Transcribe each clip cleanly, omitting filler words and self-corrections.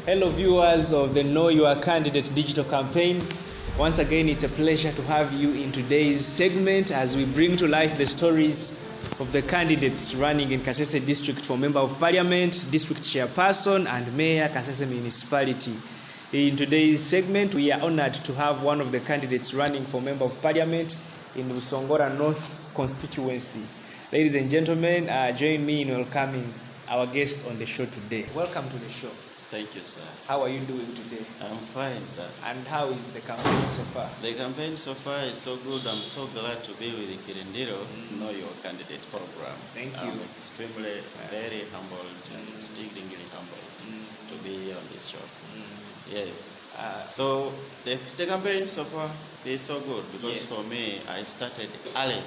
Hello viewers of the Know Your Candidate digital campaign. Once again, it's a pleasure to have you in today's segment as we bring to life the stories of the candidates running in Kasese District for Member of Parliament, District Chairperson and Mayor, Kasese Municipality. In today's segment, we are honored to have one of the candidates running for Member of Parliament in Busongora North Constituency. Ladies and gentlemen, join me in welcoming our guest on the show today. Welcome to the show. Thank you, sir. How are you doing today? I'm fine, sir. And how is the campaign so far? The campaign so far is so good. I'm so glad to be with the Kirindiro Know Your Candidate program. Thank you. I'm extremely, very humbled, exceedingly humbled to be on this show. Yes. So the campaign so far is so good because for me, I started early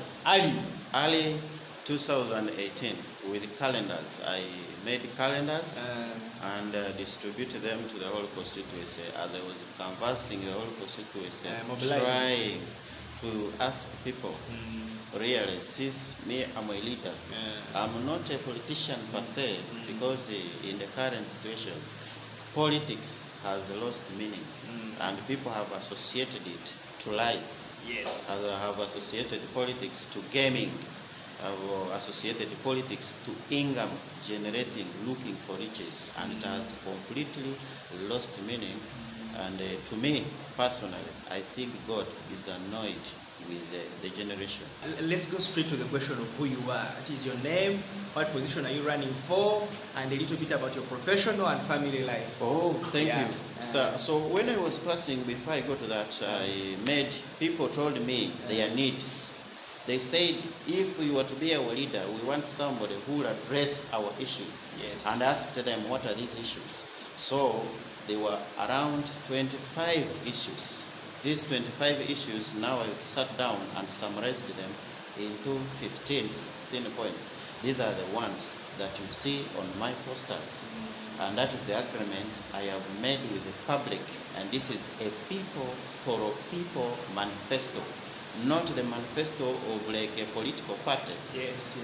2018 with calendars. I made calendars and distributed them to the whole constituency as I was canvassing the whole constituency, trying to ask people, really, since me, I'm a leader, I'm not a politician per se, because in the current situation, politics has lost meaning, and people have associated it to lies. Yes. Have associated politics to gaming, have associated politics to income generating, looking for riches, and it has completely lost meaning. And to me, personally, I think God is annoyed with the generation. Let's go straight to the question of who you are. What is your name? What position are you running for? And a little bit about your professional and family life. Oh, thank you. So when I was passing, before I go to that, people told me their needs. They said, if we were to be our leader, we want somebody who will address our issues. Yes. And asked them, what are these issues? So there were around 25 issues. These 25 issues, now I sat down and summarized them into 15, 16 points. These are the ones that you see on my posters. And that is the agreement I have made with the public. And this is a people for people manifesto. Not the manifesto of like a political party,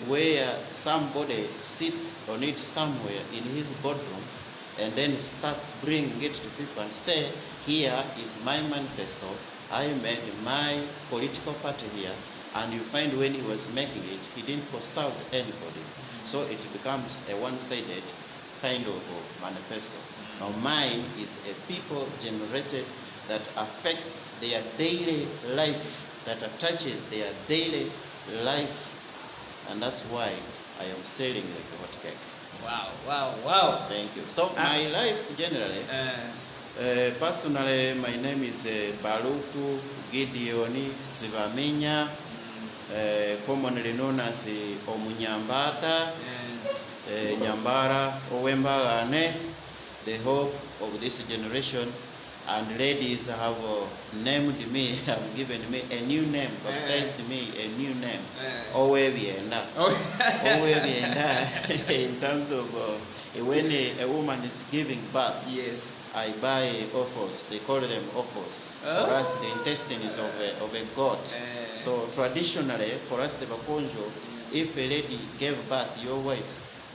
where somebody sits on it somewhere in his boardroom and then starts bringing it to people and say, here is my manifesto, I made my political party here, and you find when he was making it, he didn't consult anybody. So it becomes a one-sided kind of manifesto. Now mine is a people-generated that affects their daily life, that attaches their daily life, and that's why I am selling like a hot cake. Wow. Thank you. So my life generally, personally, my name is Baluku Gidion Sibaminya, commonly known as Omunyambata, Nyambara, Owembagane, the hope of this generation. And ladies have named me, have given me a new name, baptized me a new name. Owebienda. Owebienda. In terms of when a woman is giving birth, I buy offals. They call them offals. For us, the intestines of a goat. So traditionally, for us, the Bakonjo, if a lady gave birth, your wife,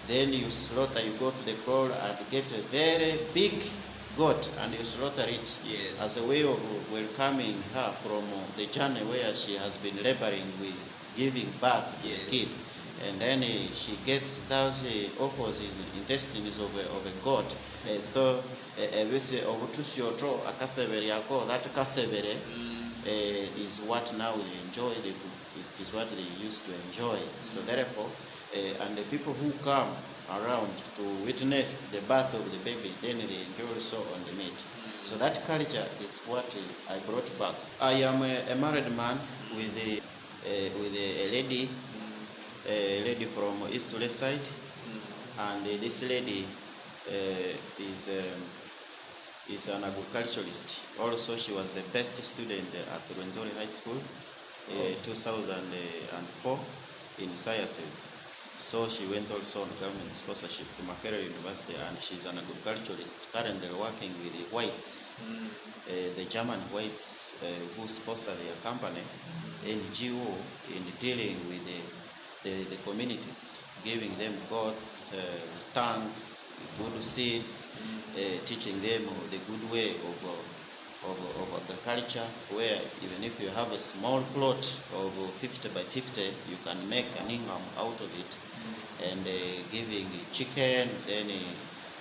then you slaughter, you go to the kraal and get a very big goat and you slaughter it as a way of welcoming her from the journey where she has been laboring with giving birth to a kid. And then she gets those offals in the intestines of a goat. So that kasevere is what now we enjoy. It is what they used to enjoy. So therefore, and the people who come around to witness the birth of the baby, then they enjoy so on the meat. So that culture is what I brought back. I am a married man with a lady from East West side, and this lady is an agriculturalist. Also, she was the best student at Rwenzori High School, 2004 in sciences. So she went also on government sponsorship to Makerere University, and she's an agriculturalist currently working with the whites, the German whites who sponsor their company, NGO, in dealing with the communities, giving them goats, tanks, good seeds, teaching them the good way of agriculture, where even if you have a small plot of 50 by 50, you can make an income out of it, and giving chicken, then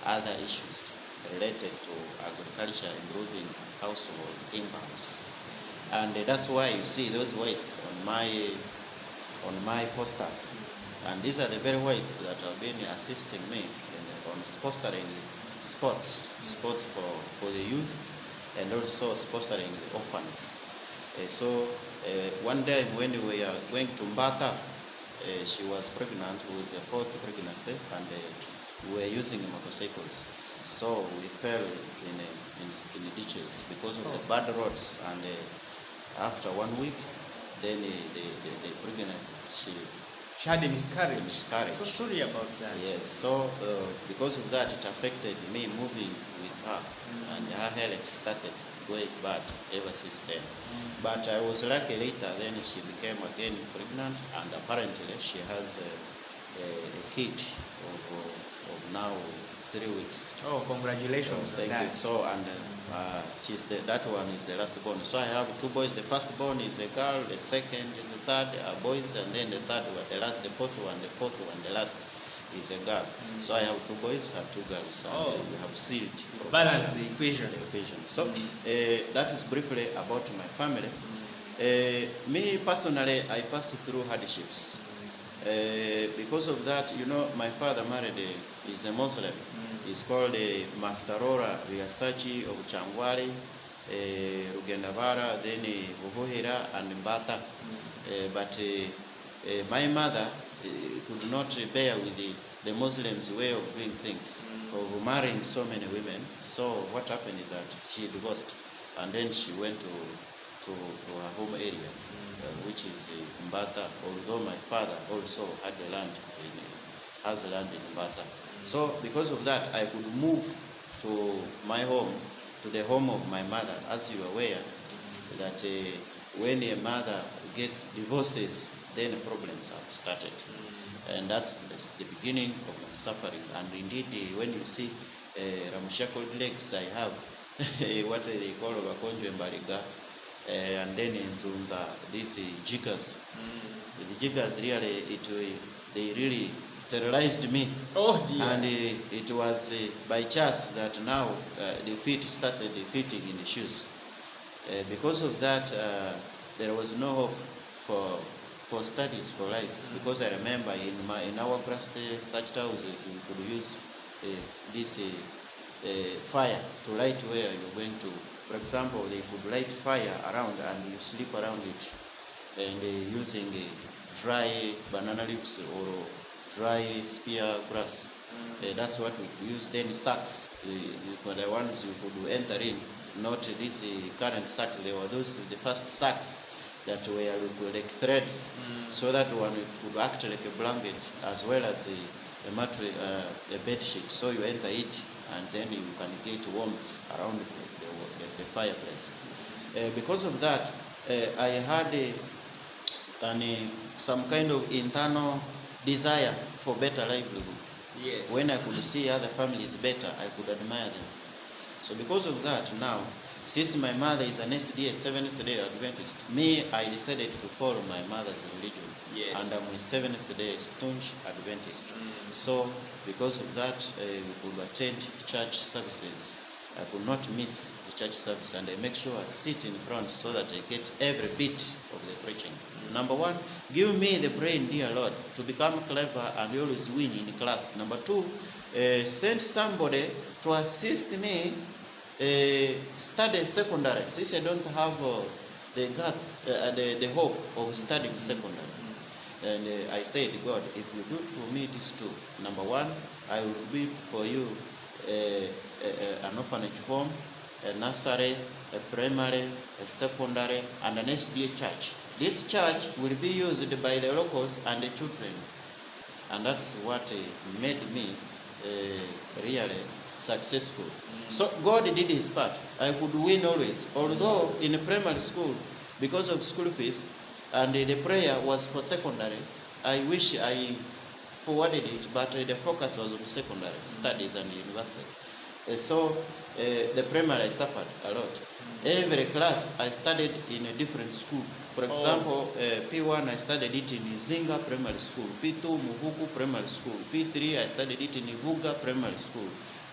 other issues related to agriculture, improving household incomes. And that's why you see those weights on my posters. And these are the very weights that have been assisting me on sponsoring sports for the youth, and also sponsoring the orphans. So one day when we were going to Mbata, she was pregnant with the 4th pregnancy, and we were using motorcycles. So we fell in the ditches because of the bad roads, and after 1 week, then the pregnant, she had a miscarriage. So Miscarriage. sorry about that. Yes, so because of that, it affected me moving with her, and her health started going bad ever since then. But I was lucky later, then she became again pregnant, and apparently she has a kid of now 3 weeks. Oh, congratulations on Thank that. you. So, and that one is the last born. So I have 2 boys. The first born is a girl, the second is the third are boys, and then the third one, the fourth one, the last is a girl. So I have 2 boys and 2 girls. And we have sealed. Balance the equation. So that is briefly about my family. Me personally, I passed through hardships. Because of that, you know, my father married is a Muslim. He's called Mastarora Riasachi of Changwari, Rugendavara, then Buhuhira and Mbata. But my mother could not bear with the Muslims' way of doing things, of marrying so many women. So what happened is that she divorced, and then she went to her home area, which is Mbata, although my father also had the land has the land in Mbata. So because of that, I could move to my home, to the home of my mother. As you are aware, that when a mother gets divorces, then problems have started. And that's the beginning of my suffering. And indeed, when you see ramshackled legs, I have what they call Bakonjo Mbariga, and then in Zunza, these jiggers. The jiggers really, they really terrorized me. Oh dear. And it was by chance that now the feet started fitting in the shoes. Because of that, there was no hope for studies, for life. Because I remember in our grass thatched houses, we could use this fire to light where you're going to. For example, they could light fire around and you sleep around it, and using dry banana leaves or dry spear grass. That's what we use. Then sacks, the ones you could enter in, not these current sacks. They were the first sacks that were like threads, so that one it could act like a blanket as well as a bed sheet. So you enter it, and then you can get warmth around the fireplace. Because of that, I had some kind of internal desire for better livelihood. Yes. When I could see other families better, I could admire them. So because of that, now, since my mother is an SDA, Seventh-day Adventist, I decided to follow my mother's religion. Yes. And I'm a Seventh-day staunch Adventist. So because of that, we could attend church services. I could not miss the church service, and I make sure I sit in front so that I get every bit of the preaching. Number 1, give me the brain, dear Lord, to become clever and always win in class. Number 2, send somebody to assist me study secondary, since I don't have the guts, the hope of studying secondary. And I said, God, if you do for me these 2, number 1, I will be for you an orphanage home, a nursery, a primary, a secondary, and an SDA church. This church will be used by the locals and the children. And that's what made me really successful. So God did his part. I could win always. Although in primary school, because of school fees, and the prayer was for secondary, I wish I forwarded it, but the focus was on secondary studies and university. So the primary I suffered a lot. Every class I studied in a different school. For example, P1 I studied it in Zinga Primary School, P2 Muhuku Primary School, P3 I studied it in Ibuga Primary School,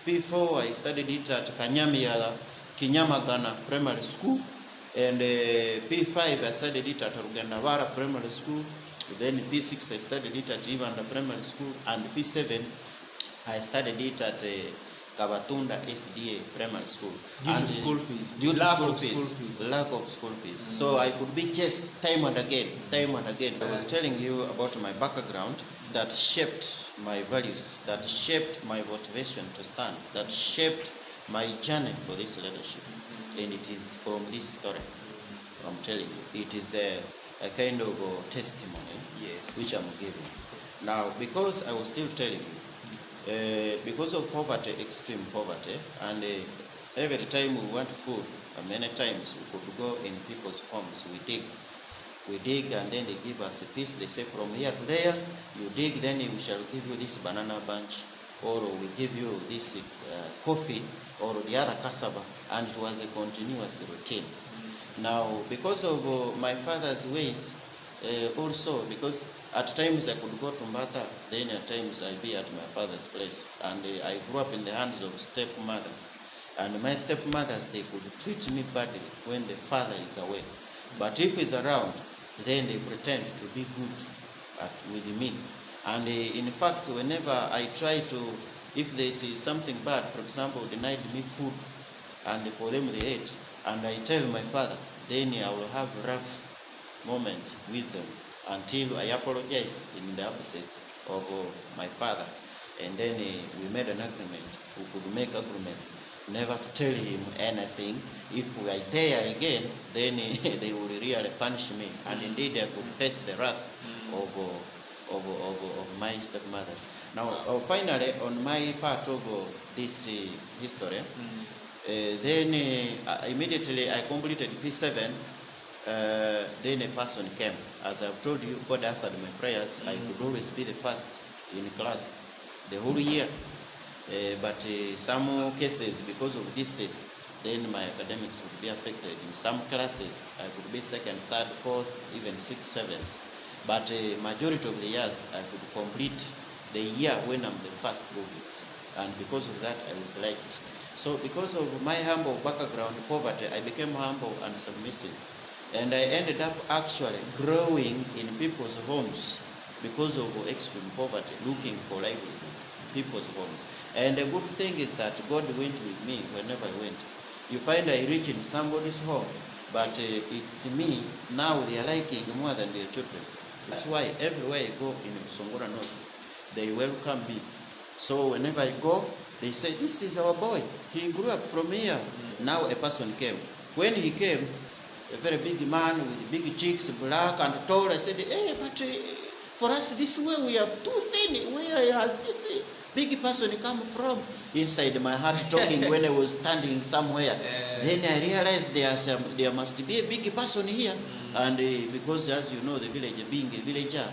P4 I studied it at Kanyamiyala Kinyamagana Primary School, and P5 I studied it at Rugandavara Primary School. Then P6 I studied it at Ivanda Primary School, and P7 I studied it at Kabatunda SDA Primary School. Due to school fees. Due to school fees. Lack of school fees. So I could be chased time and again. I was telling you about my background that shaped my values, that shaped my motivation to stand, that shaped my journey for this leadership. And it is from this story I'm telling you. It is a kind of testimony, yes, which I'm giving. Now, because I was still telling you, because of poverty, extreme poverty, and every time we want food, many times we could go in people's homes, we dig, and then they give us a piece. They say, from here to there, you dig, then we shall give you this banana bunch, or we give you this coffee, or the other cassava, and it was a continuous routine. Now, because of my father's ways, also because at times I could go to Mbata, then at times I'd be at my father's place. And I grew up in the hands of stepmothers. And my stepmothers, they could treat me badly when the father is away. But if he's around, then they pretend to be good with me. And in fact, whenever I try to, if there is something bad, for example, denied me food, and for them they ate, and I tell my father, then I will have rough moments with them until I apologize in the absence of my father. And then we made an agreement. We could make agreements never to tell him anything. If I dare again, then they will really punish me. And indeed, I could face the wrath of my stepmothers. Now, finally, on my part of this history, then immediately I completed P7. Then a person came. As I've told you, God answered my prayers. I could always be the first in class the whole year. But some cases, because of distance, then my academics would be affected. In some classes, I could be second, third, fourth, even sixth, seventh. But majority of the years, I could complete the year when I'm the first always. And because of that, I was liked. So because of my humble background, poverty, I became humble and submissive. And I ended up actually growing in people's homes because of extreme poverty, looking for livelihood in people's homes. And the good thing is that God went with me whenever I went. You find I reach in somebody's home, but it's me, now they are liking more than their children. That's why everywhere I go in Busongora North, they welcome me. So whenever I go, they say, this is our boy. He grew up from here. Now a person came. When he came, a very big man with big cheeks, black and tall, I said, hey, but for us this way we are too thin. Where has this big person come from? Inside my heart talking when I was standing somewhere. Then I realized there must be a big person here. And because, as you know, the villager, being a villager,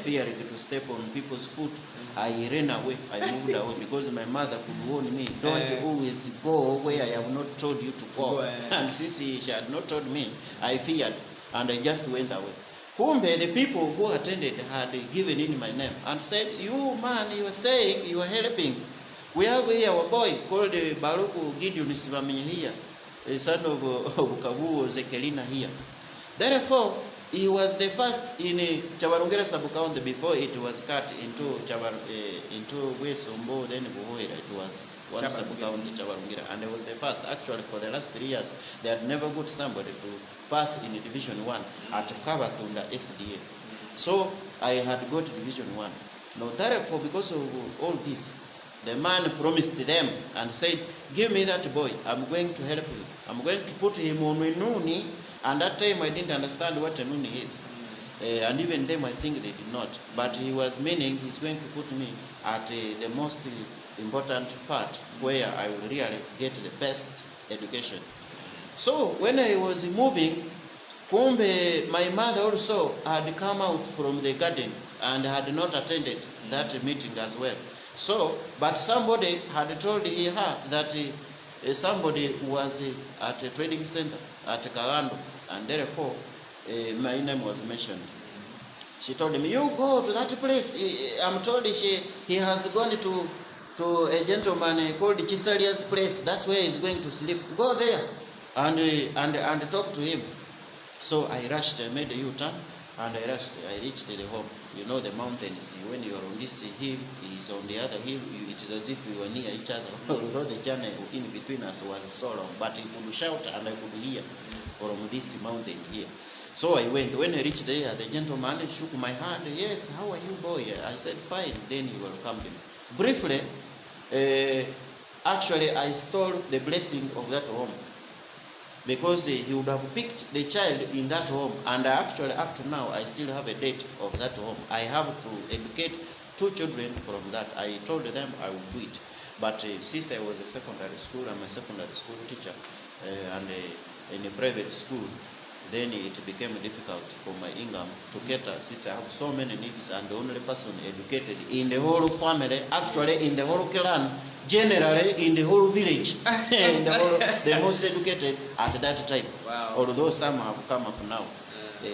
fearing to step on people's foot, I ran away. I moved away because my mother could warn me, don't always go where I have not told you to go. And since she had not told me, I feared, and I just went away. Whom the people who attended had given in my name and said, you man, you are saying you are helping. We have here our boy called Baluku Gidion Sibaminya here, a son of Kabu Zekelina here. Therefore, he was the first in Chavarungera sub-county before it was cut into Wesombo, then Buhoira. It was one sub-county, Chavarungera, and it was the first. Actually, for the last 3 years, they had never got somebody to pass in Division 1 at Kabatunda SDA. So, I had got Division 1. Now, therefore, because of all this, the man promised them and said, give me that boy, I'm going to help you. I'm going to put him on Nuni. And that time I didn't understand what a Nuni is. And even them, I think they did not. But he was meaning he's going to put me at the most important part where I will really get the best education. So when I was moving, Kumbe, my mother also had come out from the garden and had not attended that meeting as well. So, but somebody had told her that somebody was at a trading center at Kagando, and therefore my name was mentioned. She told him, you go to that place. I'm told he has gone to a gentleman called Chisalia's place. That's where he's going to sleep. Go there and talk to him. So I rushed, I made a U-turn, and I reached the home. You know the mountains, when you are on this hill, he is on the other hill, it is as if we were near each other. Although the journey in between us was so long, but he could shout and I could hear from this mountain here. So I went. When I reached there, the gentleman shook my hand. Yes, how are you, boy? I said, fine. Then he welcomed me. Briefly, actually, I stole the blessing of that home, because he would have picked the child in that home, and actually up to now I still have a date of that home. I have to educate 2 children from that. I told them I would do it, but since I was a secondary school, I'm a secondary school teacher, and in a private school, then it became difficult for my income to cater, since I have so many needs, and the only person educated in the whole family, actually in the whole clan, generally in the whole village, the most educated at that time. Wow. Although some have come up now.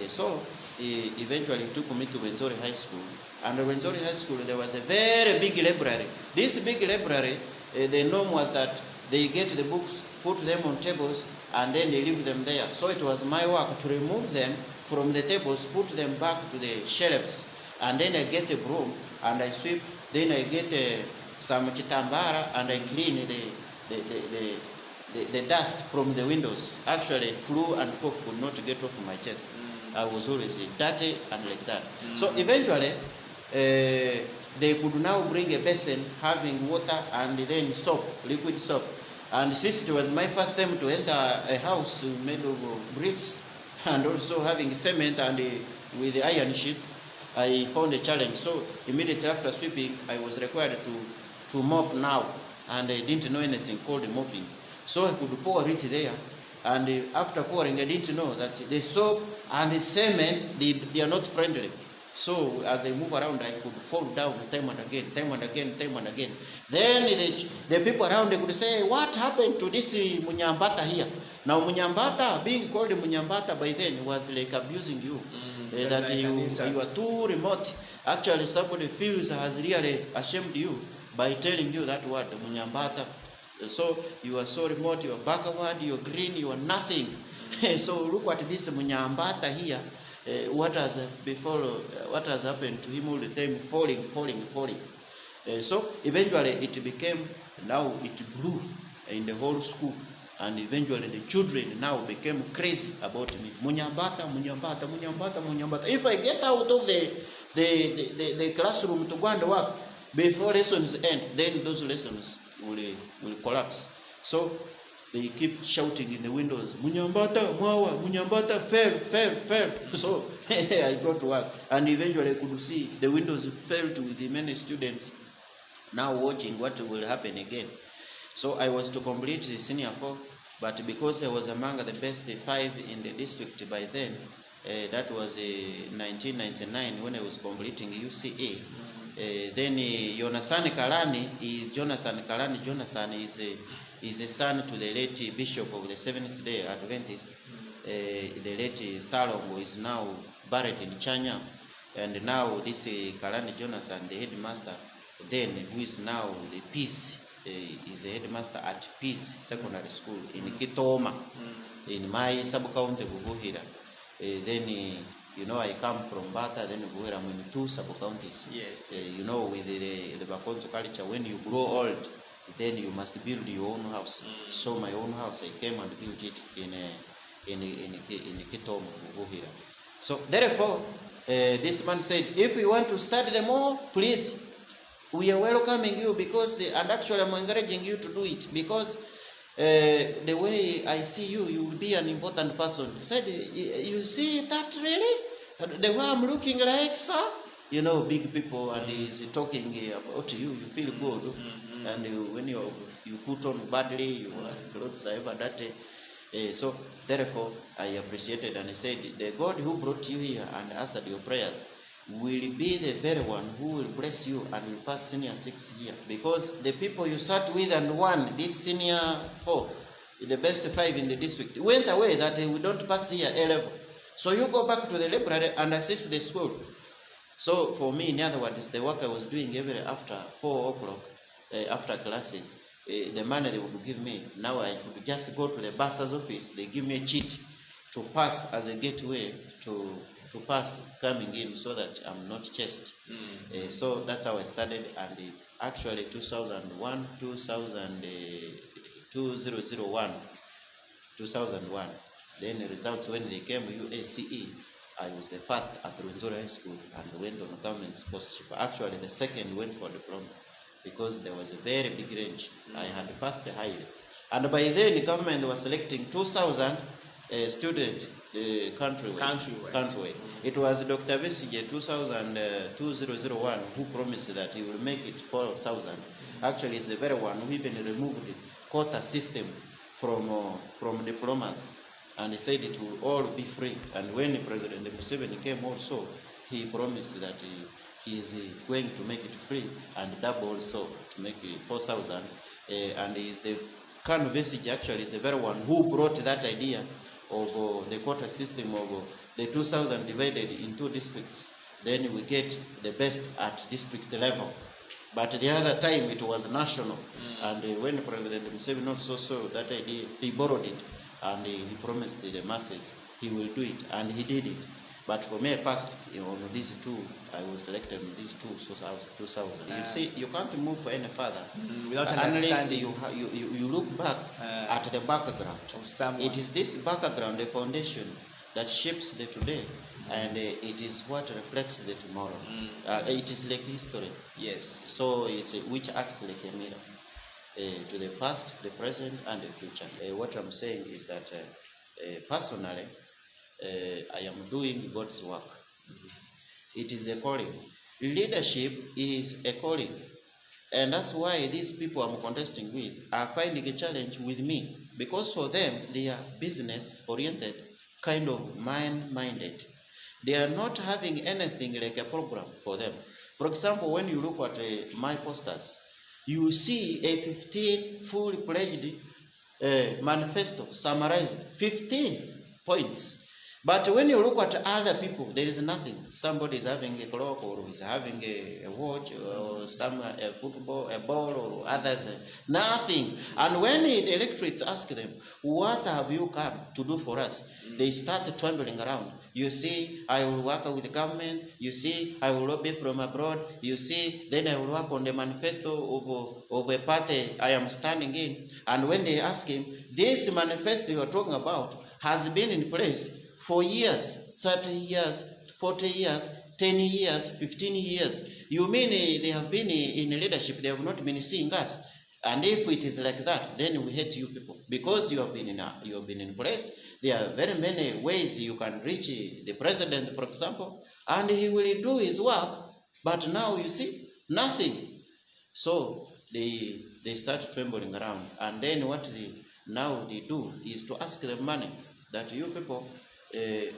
So eventually he took me to Rwenzori High School. And at Rwenzori High School there was a very big library. This big library, the norm was that they get the books, put them on tables, and then they leave them there. So it was my work to remove them from the tables, put them back to the shelves, and then I get a broom and I sweep. Then I get some kitambara and I clean the dust from the windows. Actually, flu and cough could not get off my chest. I was always dirty and like that. So eventually, they could now bring a basin having water and then soap, liquid soap. And since it was my first time to enter a house made of bricks and also having cement and with the iron sheets, I found a challenge. So immediately after sweeping, I was required to mop now, and I didn't know anything called mopping. So I could pour it there, and after pouring, I didn't know that the soap and the cement, they are not friendly. So as I move around, I could fall down time and again, time and again, time and again. Then the people around, they could say, what happened to this Munyambata here? Now Munyambata, being called Munyambata by then, was like abusing you. That you are too remote. Actually, somebody feels has really ashamed you by telling you that word, Munyambata. So you are so remote, you are backward, you are green, you are nothing. So look at this Munyambata here. What has happened to him all the time? Falling. So eventually it became, now it grew in the whole school, and eventually the children now became crazy about me. Munyambata. If I get out of the classroom to go and work before lessons end, then those lessons will collapse. So they keep shouting in the windows, Munyambata, Mwawa, Munyambata, fail. So I got to work, and eventually I could see the windows filled with many students now watching what will happen again. So I was to complete the senior 4, but because I was among the best 5 in the district by then, that was 1999 when I was completing UCA. Then Jonathan Kalani is a son to the late Bishop of the Seventh-day Adventist. The late Salongo is now buried in Chanya, and now this Kalani Jonathan, the headmaster, then who is now the Peace, is the headmaster at Peace Secondary School in Kitoma, in my sub-county Bubuhira. Then you know, I come from Bata, then Bubuhira, I'm in 2 sub-counties. Yes. You know, with the Bakonzo culture, when you grow old, then you must build your own house. So my own house, I came and built it in Kitoma, Bubuhira. So therefore, this man said, if you want to study them all, please, we are welcoming you, because, and actually I'm encouraging you to do it, because the way I see you, you will be an important person. He said, you see that really? The way I'm looking like, sir? You know, big people, and he's talking about you, you feel good. And when you put on badly, your clothes are ever dirty. So therefore, I appreciated, and I said, the God who brought you here and answered your prayers will be the very one who will bless you and will pass senior 6 year. Because the people you sat with and won this senior 4, the best 5 in the district, went away that we don't pass here A level. So you go back to the library and assist the school. So for me, in other words, the work I was doing every after 4 o'clock, after classes, the money they would give me, now I could just go to the bursar's office, they give me a cheat to pass as a gateway to pass coming in, so that I'm not chased. So that's how I started, and actually 2001, 2001, then the results when they came UACE, I was the first at Rwenzori High School and went on a government sponsorship. Actually, the second went for diploma because there was a very big range. I had passed the highly. And by then, the government was selecting 2,000 students countrywide. It was Dr. Besige 2001 who promised that he will make it 4,000. Actually, it's the very one who even removed the quota system from diplomas. And he said it will all be free. And when President Museveni came also, he promised that he is going to make it free and double also to make it 4,000. And he is the kind of message actually is the very one who brought that idea of the quota system of the 2,000 divided in 2 districts. Then we get the best at district level. But the other time it was national. And when President Museveni also saw that idea, he borrowed it. And he promised the masses he will do it, and he did it. But for me, I passed on these 2. I was selected on these 2, so I was 2,000. You see, you can't move any further without unless you look back at the background of someone. It is this background, the foundation, that shapes the today, and it is what reflects the tomorrow. It is like history. Yes. So it's which acts like a mirror. To the past, the present, and the future. What I'm saying is that personally, I am doing God's work. It is a calling. Leadership is a calling. And that's why these people I'm contesting with are finding a challenge with me. Because for them, they are business-oriented, kind of mind-minded. They are not having anything like a program for them. For example, when you look at my posters, you see a 15 fully-fledged manifesto summarized, 15 points. But when you look at other people, there is nothing. Somebody is having a clock, or is having a watch, or a football, a ball, or others, nothing. And when the electorates ask them, what have you come to do for us? They start trembling around. You see, I will work with the government. You see, I will lobby from abroad. You see, then I will work on the manifesto of a party I am standing in. And when they ask him, this manifesto you are talking about has been in place for years, 30 years, 40 years, 10 years, 15 years. You mean they have been in leadership, they have not been seeing us? And if it is like that, then we hate you people. Because you have been in place. There are very many ways you can reach the president, for example, and he will do his work. But now you see, nothing. So they start trembling around. And then what they do is to ask them money. That you people,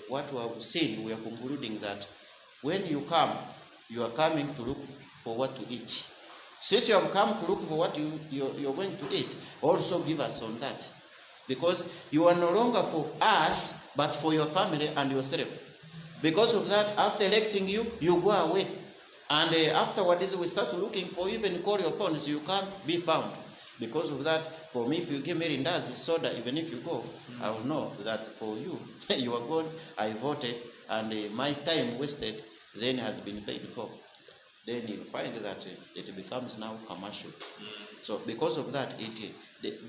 what we have seen, we are concluding that when you come, you are coming to look for what to eat. Since you have come to look for what you're going to eat, also give us on that. Because you are no longer for us, but for your family and yourself. Because of that, after electing you, you go away. And afterwards, we start looking for you, even call your phones, you can't be found. Because of that, for me, if you give me Rindazi soda, even if you go, I will know that for you, you are gone, I voted, and my time wasted then has been paid for. Then you find that it becomes now commercial. So because of that,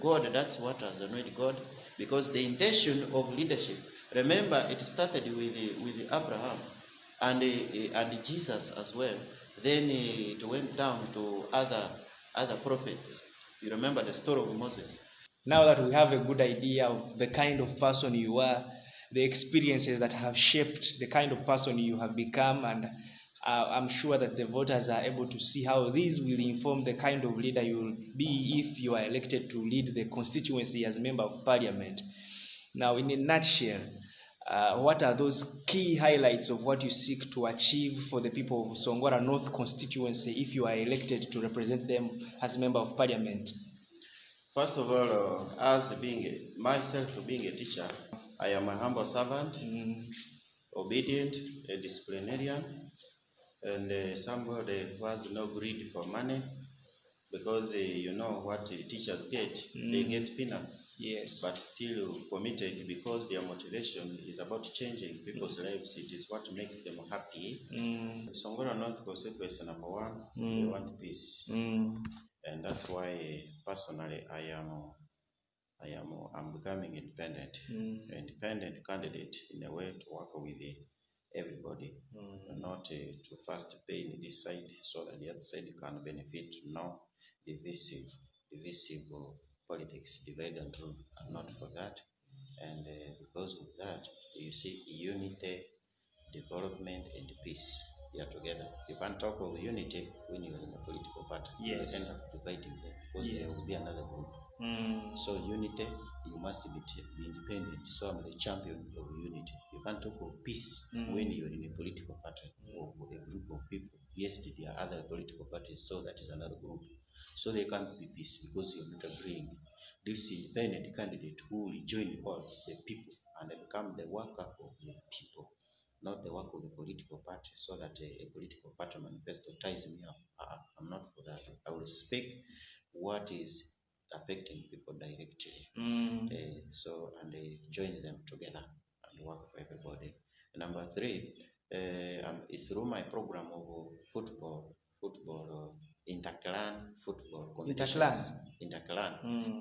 God, that's what has annoyed God, because the intention of leadership, remember, it started with Abraham and Jesus as well. Then it went down to other prophets. You remember the story of Moses. Now that we have a good idea of the kind of person you are, the experiences that have shaped the kind of person you have become, and I'm sure that the voters are able to see how these will inform the kind of leader you will be if you are elected to lead the constituency as member of parliament. Now, in a nutshell, what are those key highlights of what you seek to achieve for the people of Busongora North Constituency if you are elected to represent them as Member of Parliament? First of all, as myself being a teacher, I am a humble servant, obedient, a disciplinarian, and somebody who has no greed for money, because you know what teachers get, they get peanuts, yes, but still committed because their motivation is about changing people's lives. It is what makes them happy. Busongora North Constituency number 1, we want peace, and that's why personally I'm becoming independent, independent candidate in a way to work with everybody, not to first pay in this side so that the other side can benefit. No, divisive politics, divide and rule. I'm not for that, and because of that, you see, unity, development, and peace, they are together. You can't talk of unity when you're in a political party. You end up dividing them because there will be another group. So unity, you must be independent. So I'm the champion of unity. You can't talk of peace when you're in a political party or a group of people. Yes, there are other political parties, so that is another group. So they can't be peace because you're not agreeing. This independent candidate who will join all the people and become the worker of the people, not the work of the political party, so that a political party manifesto ties me up. I'm not for that. I will speak what is affecting people directly. And they join them together and work for everybody. Number 3, through my program of football interclan football competitions,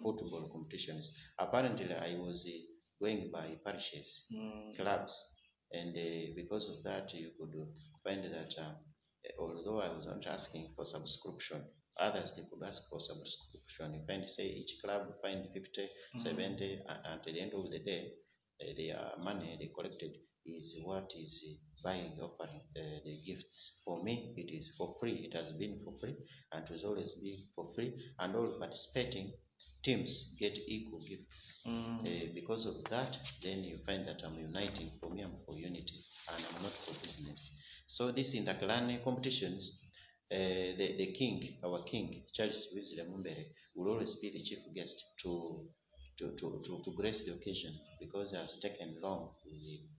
football competitions. Apparently, I was going by parishes, clubs, and because of that, you could find that although I was not asking for subscription, others they could ask for subscription. You find, say, each club find 50, 70, and at the end of the day, their money they collected is what is buying, offering the gifts. For me, it is for free. It has been for free, and it will always be for free. And all participating teams get equal gifts. Because of that, then you find that I'm uniting. For me, I'm for unity, and I'm not for business. So these interclan competitions, the king, our king, Charles Mumbere, will always be the chief guest to grace the occasion, because it has taken long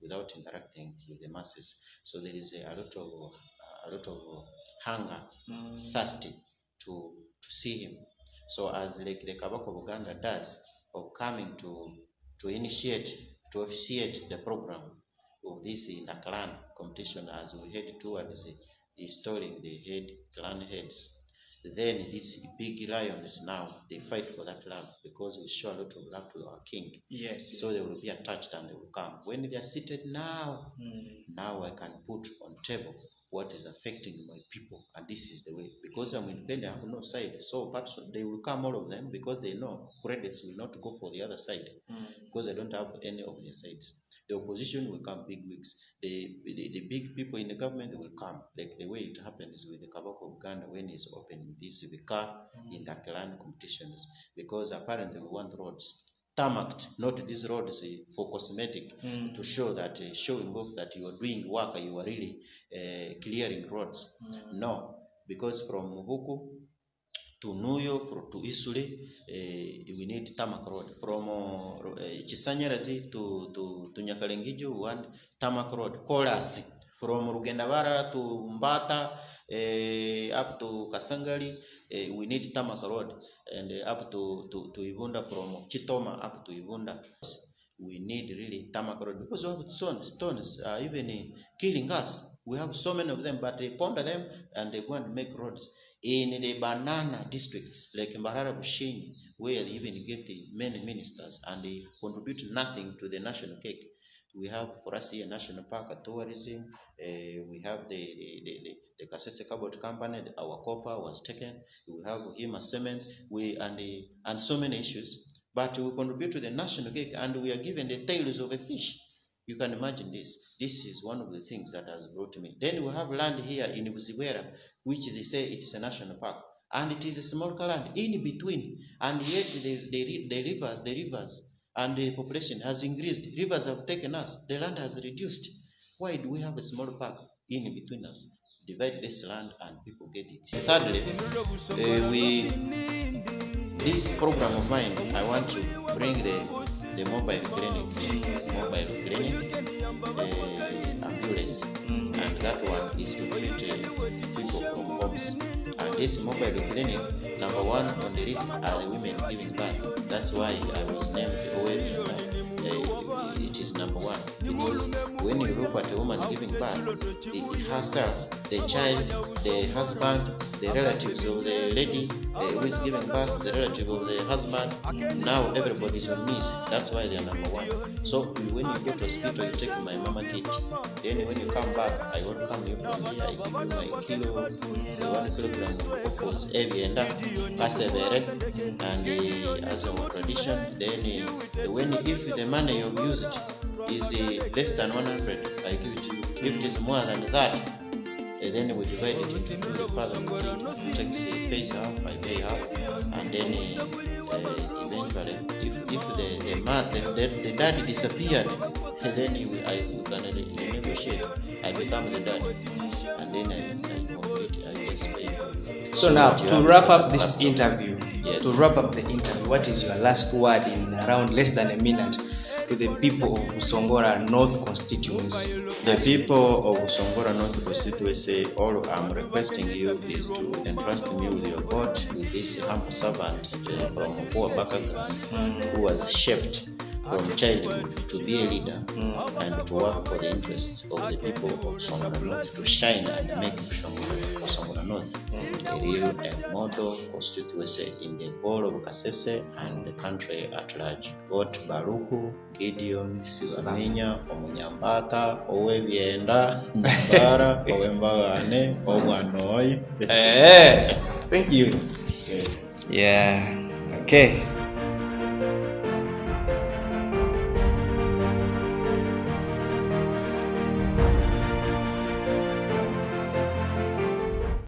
without interacting with the masses. So there is a lot of hunger, thirsty to see him. So as like the Kabaka of Uganda does, of coming to initiate, to officiate the program of this interclan competition, as we head towards installing the clan heads. Then these big lions now, they fight for that love, because we show a lot of love to our king. Yes. So they will be attached and they will come. When they are seated now, now I can put on table what is affecting my people, and this is the way. Because I'm independent, I have no side. So perhaps they will come, all of them, because they know credits will not go for the other side, because I don't have any of their sides. The opposition will come, big wigs. The big people in the government will come, like the way it happens with the Kabaka of Uganda when he's opening this car in the clan competitions, because apparently we want roads tarmacked, not these roads for cosmetic, to show that showing off that you are doing work, you are really clearing roads. No, because from Huku to Nuyo to Isule, we need tarmac road. From Chisanyarazi to Nyakalengijo, we want tarmac road. Kolasi. From Rugendavara to Mbata, up to Kasangari, we need tarmac road. And up to Ivunda, from Chitoma up to Ivunda, we need really tarmac road, because we have stones even killing us. We have so many of them, but they ponder them and they go and make roads. In the banana districts like Mbarara Bushinyi, where they even get many ministers and they contribute nothing to the national cake. We have for us here national park, tourism. We have the Kasese Cobalt Company. Our copper was taken. We have Hima Cement. And so many issues. But we contribute to the national cake, and we are given the tails of a fish. You can imagine this. This is one of the things that has brought me. Then we have land here in Buziwera, which they say it's a national park, and it is a small land in between, and yet the rivers and the population has increased. Rivers have taken us. The land has reduced. Why do we have a small park in between us? Divide this land and people get it. Thirdly, this program of mine, I want to bring the mobile clinic, ambulance, and that one is to treat people from homes. And this mobile clinic, number one on the list are the women giving birth. That's why I was named it is number one, because when you look at a woman giving birth, herself, the child, the husband, the relatives of the lady who is giving birth, the relative of the husband, now everybody is on knees. That's why they are number one. So when you go to hospital, you take my mama kit. Then when you come back, I welcome you from here. I give you my 1 kilogram of cocoa, heavy and as our tradition. Then if the money you've used is less than 100, I give it to you. If it is more than that, then we divide it into two. The father pays half, I pay half, and then eventually, if the dad disappeared, then we can renegotiate. I become the dad, and then I complete. I just pay. So now, to wrap up this interview, yes. What is your last word in around less than a minute to the people of Busongora North Constituency? The people of Busongora North Constituency, all I'm requesting you is to entrust me with your vote, with this humble servant from poor background who was shaped from childhood to be a leader and to work for the interests of the people of Busongora North, to shine and make Busongora North a real and model constituency in the whole of Kasese and the country at large. Vote Baluku, Gidion Sibaminya, Omunyambata, Owebienda, Nyambara, Owembagane, Owanoi. Thank you. Yeah. Okay.